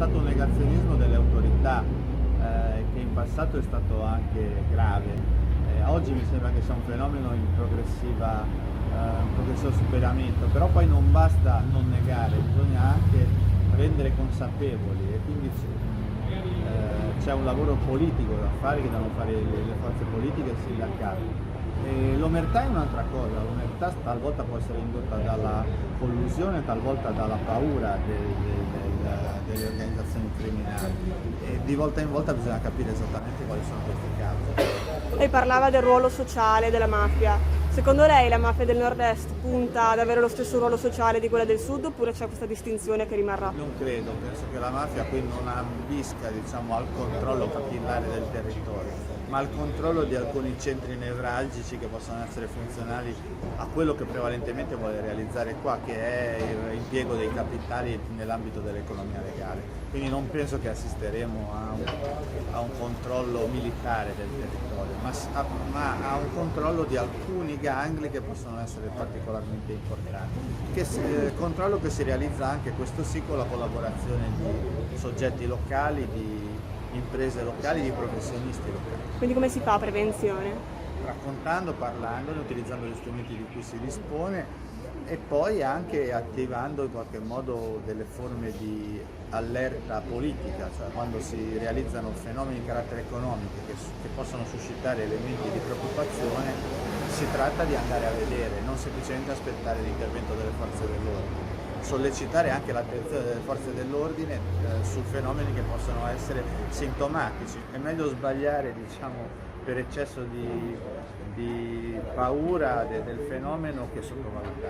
stato un negazionismo delle autorità che in passato è stato anche grave. Oggi mi sembra che sia un fenomeno in un progressivo superamento, però poi non basta non negare, bisogna anche rendere consapevoli e quindi c'è un lavoro politico da fare che devono fare le forze politiche e il sindacato. L'omertà è un'altra cosa, l'omertà talvolta può essere indotta dalla collusione, talvolta dalla paura delle organizzazioni criminali e di volta in volta bisogna capire esattamente quali sono queste cause. Lei parlava del ruolo sociale della mafia. Secondo lei la mafia del nord-est punta ad avere lo stesso ruolo sociale di quella del sud oppure c'è questa distinzione che rimarrà? Non credo, penso che la mafia qui non ambisca al controllo capillare del territorio, ma al controllo di alcuni centri nevralgici che possono essere funzionali a quello che prevalentemente vuole realizzare qua, che è l'impiego dei capitali nell'ambito dell'economia legale. Quindi non penso che assisteremo a un controllo militare del territorio, ma a un controllo di alcuni gangli che possono essere particolarmente importanti. Controllo che si realizza anche, questo sì, con la collaborazione di soggetti locali, di imprese locali, di professionisti locali. Quindi come si fa prevenzione? Raccontando, parlando, utilizzando gli strumenti di cui si dispone e poi anche attivando in qualche modo delle forme di allerta politica, cioè quando si realizzano fenomeni di carattere economico che possono suscitare elementi di preoccupazione, si tratta di andare a vedere, non semplicemente aspettare l'intervento delle forze dell'ordine. Sollecitare anche l'attenzione delle forze dell'ordine su fenomeni che possono essere sintomatici. È meglio sbagliare, per eccesso di paura del fenomeno che sottovalutare.